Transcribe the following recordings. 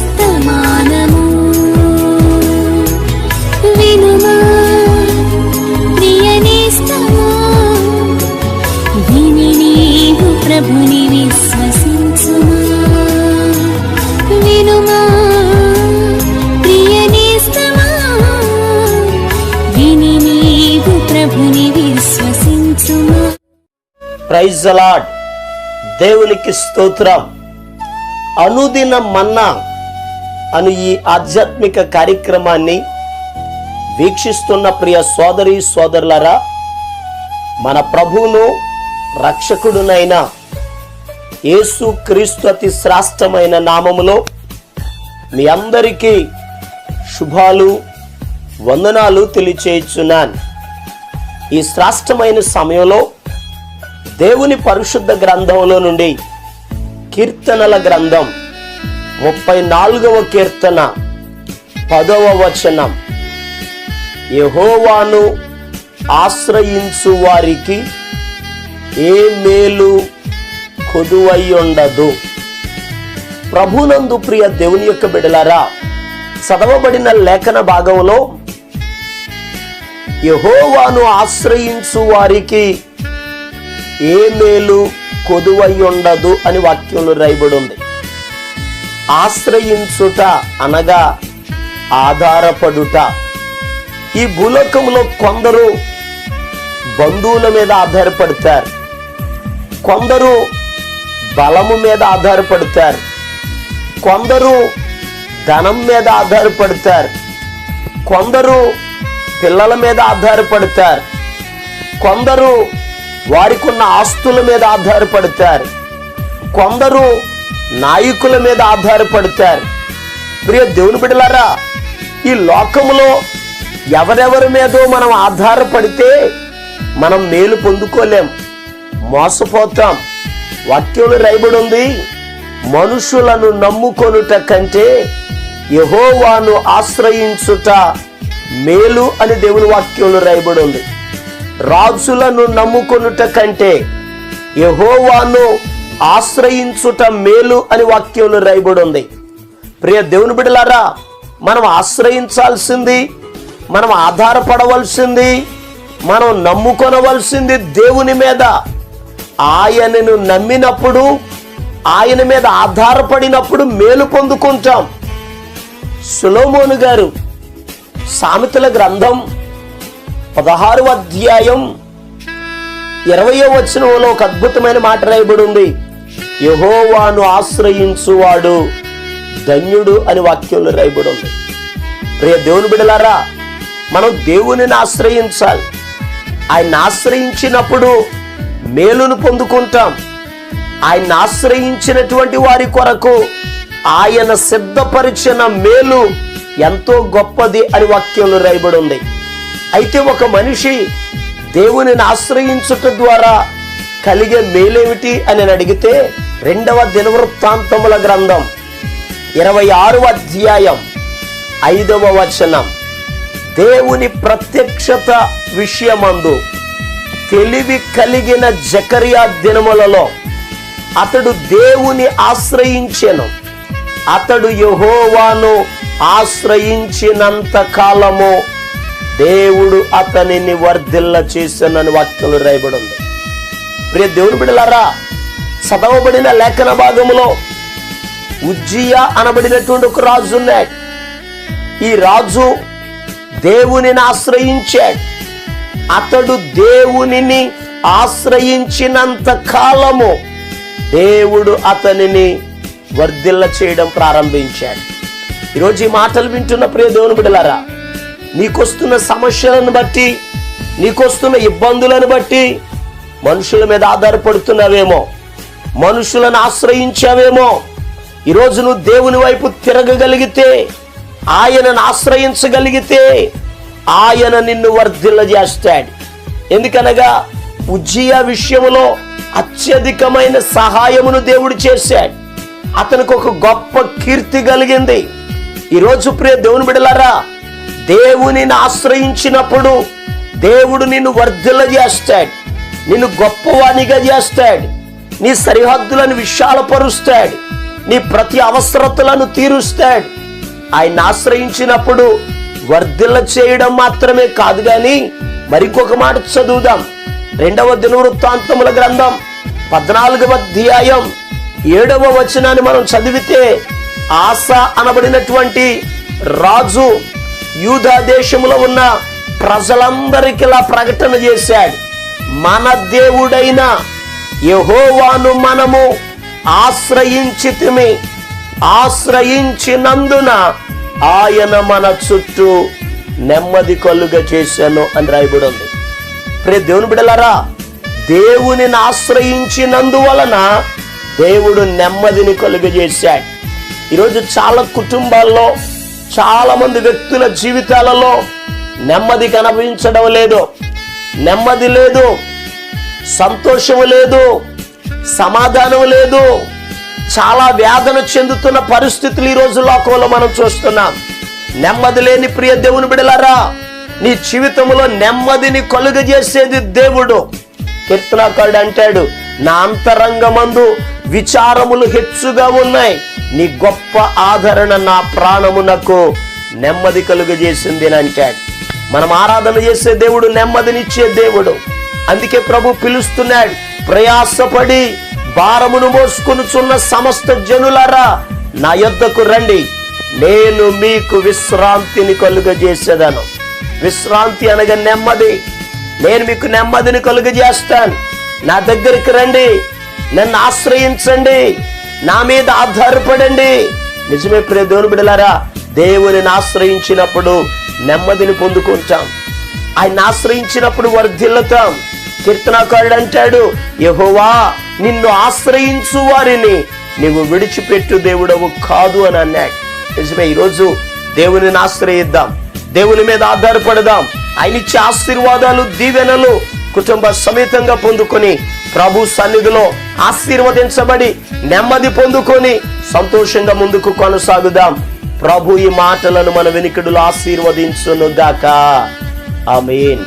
వర్తమానము వినుమా ప్రియ నేస్తమా, విని నీవు ప్రభుని విశ్వసించుమా. వినుమా ప్రియ నేస్తమా, విని నీవు ప్రభుని విశ్వసించుమా. Praise the lord. దేవునికి స్తోత్రం. అనుదిన మన్నా అను ఈ ఆధ్యాత్మిక కార్యక్రమాన్ని వీక్షిస్తున్న ప్రియ సోదరి సోదరులారా, మన ప్రభువును రక్షకుడునైన యేసు క్రీస్తు అతి శ్రేష్టమైన నామములో మీ అందరికీ శుభాలు వందనాలు తెలియచేయుచున్నాను. ఈ శ్రేష్టమైన సమయంలో దేవుని పరిశుద్ధ గ్రంథంలో నుండి కీర్తనల గ్రంథం 34వ కీర్తన 10వ వచనం, యెహోవాను ఆశ్రయించు వారికి ఏ మేలు కొదువయ్యుండదు. ప్రభునందు ప్రియ దేవుని యొక్క బిడ్డలారా, చదవబడిన లేఖన భాగంలో యెహోవాను ఆశ్రయించు వారికి ఏ మేలు కొదువయ్యుండదు అని వాక్యంలో రాయబడి ఉంది. ఆశ్రయించుట అనగా ఆధారపడుట. ఈ భూలోకంలో కొందరు బంధువుల మీద ఆధారపడతారు, కొందరు బలము మీద ఆధారపడతారు, కొందరు ధనం మీద ఆధారపడతారు, కొందరు పిల్లల మీద ఆధారపడతారు, కొందరు వారికి ఉన్న ఆస్తుల మీద ఆధారపడతారు, కొందరు నాయకుల మీద ఆధారపడతారు. ప్రియ దేవుని బిడ్డలారా, ఈ లోకములో ఎవరెవరి మీదో మనం ఆధారపడితే మనం మేలు పొందుకోలేం, మోసపోతాం. వాక్యంలో రాయబడి ఉంది, మనుషులను నమ్ముకొనుట కంటే యెహోవాను ఆశ్రయించుట మేలు అని దేవుని వాక్యంలో రాయబడి ఉంది. రాజులను నమ్ముకొనుట కంటే యెహోవాను ఆశ్రయించుట మేలు అని వాక్యంలో రాయబడి ఉంది. ప్రియ దేవుని బిడ్డలారా, మనం ఆశ్రయించాల్సింది, మనం ఆధారపడవలసింది, మనం నమ్ముకొనవలసింది దేవుని మీద. ఆయనను నమ్మినప్పుడు, ఆయన మీద ఆధారపడినప్పుడు మేలు పొందుకుంటాం. సొలొమోను గారు సామెతల గ్రంథం 16వ అధ్యాయం 20వ వచనంలో ఒక అద్భుతమైన మాట రాయబడి ఉంది, యెహోవాను ఆశ్రయించువాడు ధన్యుడు అని వాక్యంలో రాయబడి ఉంది. ప్రియ దేవుని బిడ్డలారా, మనం దేవునిని ఆశ్రయించాలి. ఆయన ఆశ్రయించినప్పుడు మేలును పొందుకుంటాం. ఆయన ఆశ్రయించినటువంటి వారి కొరకు ఆయన సిద్ధపరిచిన మేలు ఎంతో గొప్పది అని వాక్యంలో రాయబడి ఉంది. అయితే ఒక మనిషి దేవునిని ఆశ్రయించుట ద్వారా కలిగే మేలేమిటి అని అడిగితే 2వ దినవృత్తాంతముల గ్రంథం 26వ అధ్యాయం 5వ వచనం, దేవుని ప్రత్యక్షత విషయమందు తెలివి కలిగిన జకరియా దినములలో అతడు దేవుని ఆశ్రయించెను, అతడు యెహోవాను ఆశ్రయించినంత కాలము దేవుడు అతనిని వర్ధిల్ల చేశానని వాక్యంలో రాయబడి ఉంది. ప్రియ దేవుని బిడ్డలారా, చదవబడిన లేఖన భాగంలో ఉజ్జియా అనబడినటువంటి ఒక రాజు ఉన్నాడు. ఈ రాజు దేవునిని ఆశ్రయించాడు. అతడు దేవునిని ఆశ్రయించినంత కాలము దేవుడు అతనిని వర్ధిల్ల చేయడం ప్రారంభించాడు. ఈరోజు ఈ మాటలు వింటున్న ప్రియ దేవుని బిడ్డలారా, నీకొస్తున్న సమస్యలను బట్టి, నీకొస్తున్న ఇబ్బందులను బట్టి మనుషుల మీద ఆధారపడుతున్నావేమో, మనుషులను ఆశ్రయించావేమో. ఈరోజు నువ్వు దేవుని వైపు తిరగగలిగితే, ఆయనను ఆశ్రయించగలిగితే ఆయన నిన్ను వర్ధిల్ల చేస్తాడు. ఎందుకనగా ఉజ్జియా విషయంలో అత్యధికమైన సహాయమును దేవుడు చేశాడు. అతనికి ఒక గొప్ప కీర్తి కలిగింది. ఈరోజు ప్రియ దేవుని బిడ్డలారా, దేవునిని ఆశ్రయించినప్పుడు దేవుడు నిన్ను వర్ధిల్ల చేస్తాడు, నిన్ను గొప్పవానిగా చేస్తాడు, నీ సరిహద్దులను విశాలపరుస్తాడు. నీ ప్రతి అవసరతలను తీరుస్తాడు. ఆయన ఆశ్రయించినప్పుడు వర్ధిల్ల చేయడం మాత్రమే కాదు గాని మరికొక మాట చదువుదాం. 2వ దినవృత్తాంతముల గ్రంథం 14వ అధ్యాయం 7వ వచనాన్ని మనం చదివితే, ఆస అనబడినటువంటి రాజు యూదా దేశంలో ఉన్న ప్రజలందరికీ ఇలా ప్రకటన చేశాడు, మన దేవుడైన యెహోవాను మనము ఆశ్రయించినందున ఆయన మన చుట్టూ నెమ్మది కలుగ చేశాను అని రాయబడి ఉంది. ప్రియ దేవుని బిడ్డలారా, దేవుని ఆశ్రయించినందువలన దేవుడు నెమ్మదిని కలుగజేశాడు. ఈరోజు చాలా కుటుంబాల్లో, చాలా మంది వ్యక్తుల జీవితాలలో నెమ్మది కనిపించడం లేదు, నెమ్మది లేదు, సంతోషం లేదు, సమాధానం లేదు. చాలా వేదన చెందుతున్న పరిస్థితులు ఈ రోజు లోకంలో మనం చూస్తున్నాం. నెమ్మది లేని ప్రియ దేవుని బిడ్డలారా, నీ జీవితంలో నెమ్మదిని కలుగజేసేది దేవుడు. కీర్తనకారుడు అంటాడు, నా అంతరంగమందు విచారములు హెచ్చుగా ఉన్నాయి, నీ గొప్ప ఆదరణ నా ప్రాణమునకు నెమ్మది కలుగజేసింది అని అంటాడు. మనం ఆరాధన చేసే దేవుడు నెమ్మదినిచ్చే దేవుడు. అందుకే ప్రభు పిలుస్తున్నాడు, ప్రయాసపడి భారమును మోసుకొనుచున్న సమస్త జనులారా నా యొద్దకు రండి, నేను మీకు విశ్రాంతిని కలుగజేసేదను. విశ్రాంతి అనగా నెమ్మది. నేను మీకు నెమ్మదిని కలుగజేస్తాను. నా దగ్గరికి రండి, నన్ను ఆశ్రయించండి, నా మీద ఆధారపడండి. నిజమే ప్రియ దేవుని బిడ్డలారా, దేవునిని ఆశ్రయించినప్పుడు నెమ్మదిని పొందుకుంటాం. ఆయన ఆశ్రయించినప్పుడు వర్ధిల్లుతాం. కీర్తనకారుడు అంటాడు, యెహోవా నిన్ను ఆశ్రయించు వారిని నీవు విడిచిపెట్టు దేవుడవు కాదు అని అన్నాడు. నిజమే, ఈరోజు దేవునిని ఆశ్రయిద్దాం, దేవుని మీద ఆధారపడదాం. ఆయన ఇచ్చే ఆశీర్వాదాలు, దీవెనలు కుటుంబ సమేతంగా పొందుకొని ప్రభు సన్నిధిలో ఆశీర్వదించబడి నెమ్మది పొందుకొని సంతోషంగా ముందుకు కొనసాగుదాం. ప్రభు ఈ మాటలను మన వెనుకడులో ఆశీర్వదించును గాక. ఆమేన్.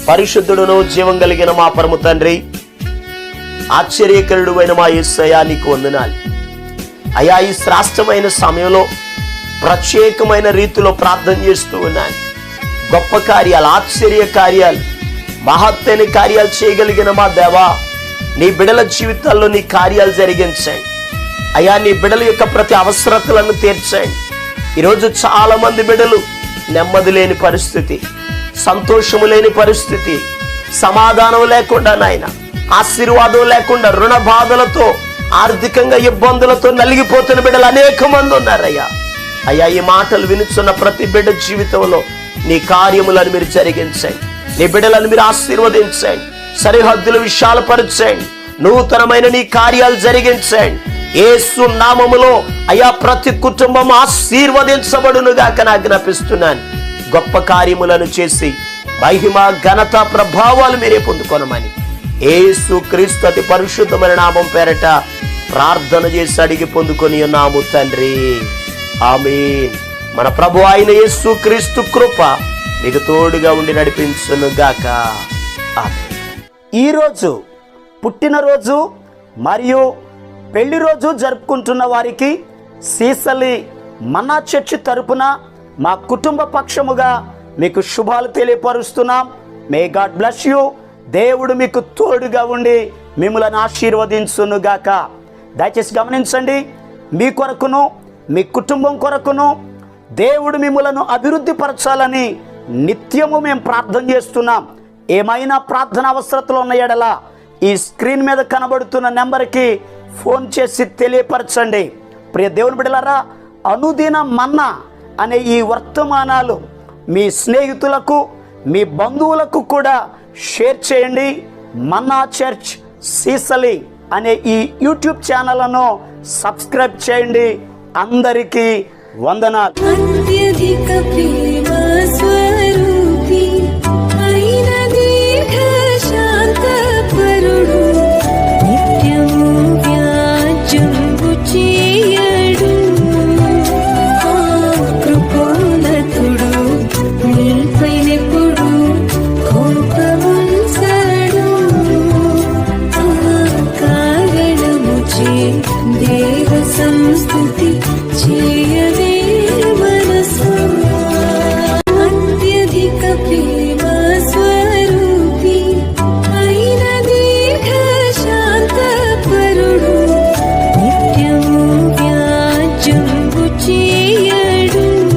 పరిశుద్ధుడును జీవం కలిగిన మా పరమ తండ్రి, ఆశ్చర్యకరుడు అయిన మా యేసయ్యా, నీకు వందనాలు అయ్యా. ఈ శ్రేష్టమైన సమయంలో ప్రత్యేకమైన రీతిలో ప్రార్థన చేస్తూ ఉన్నాను. గొప్ప కార్యాలు, ఆశ్చర్య కార్యాలు, మహత్తైన కార్యాలు చేయగలిగిన మా దేవా, నీ బిడల జీవితాల్లో నీ కార్యాలు జరిగించండి అయ్యా. నీ బిడల యొక్క ప్రతి అవసరతలను తీర్చండి. ఈరోజు చాలా మంది బిడలు నెమ్మది లేని పరిస్థితి, సంతోషము లేని పరిస్థితి, సమాధానం లేకుండా నాయన, ఆశీర్వాదం లేకుండా, రుణ బాధలతో, ఆర్థికంగా ఇబ్బందులతో నలిగిపోతున్న బిడ్డలు అనేక మంది ఉన్నారయ్యా. అయ్యా, ఈ మాటలు వినుచున్న ప్రతి బిడ్డ జీవితంలో నీ కార్యములను మీరు జరిగించండి. నీ బిడ్డలను మీరు ఆశీర్వదించండి, సరిహద్దులు విశాలపరచండి, నూతనమైన నీ కార్యాలు జరిగించండి. యేసు నామములో అయ్యా ప్రతి కుటుంబం ఆశీర్వదించబడునుగాక ఆజ్ఞాపిస్తున్నాను. గొప్ప కార్యములను చేసి మహిమ, ఘనత, ప్రభావాలు మీరే పొందుకొనమని యేసు క్రీస్తు అతి పరిశుద్ధమైన నామం పేరట ప్రార్థన చేసి అడిగి పొందుకొని ఉన్నాము తండ్రి. ఆమేన్. మన ప్రభు అయిన యేసు క్రీస్తు కృప మీకు తోడుగా ఉండి నడిపించును గాక. ఆమేన్. ఈరోజు పుట్టినరోజు మరియు పెళ్లి రోజు జరుపుకుంటున్న వారికి సీసలి మన్నా చర్చి తరపున మా కుటుంబ పక్షముగా మీకు శుభాలు తెలియపరుస్తున్నాం. May God bless you. దేవుడు మీకు తోడుగా ఉండి మిమ్మల్ని ఆశీర్వదించును గాక. దయచేసి గమనించండి, మీ కొరకును మీ కుటుంబం కొరకును దేవుడు మిమ్మలను అభివృద్ధి పరచాలని నిత్యము మేము ప్రార్థన చేస్తున్నాం. ఏమైనా ప్రార్థన అవసరతలు ఉన్న యెడల ఈ స్క్రీన్ మీద కనబడుతున్న నెంబర్కి ఫోన్ చేసి తెలియపరచండి. ప్రియ దేవుని బిడ్డలారా, అనుదిన మన్నా అనే ఈ వర్తమానాలు మీ స్నేహితులకు, మీ బంధువులకు కూడా షేర్ చేయండి. మన్నా చర్చ్ సీసలి అనే ఈ యూట్యూబ్ ఛానల్ను సబ్స్క్రైబ్ చేయండి. అందరికీ వందనాలు. అత్యధిక ప్రేమ స్వరూపి అయిన దీర్ఘ శాంతపరుడు, నిత్యము వ్యాజ్యము చేయడు, కృపోన్నతుడు, నీపైనెప్పుడు కోప దేవ సంస్తుతి చేయగా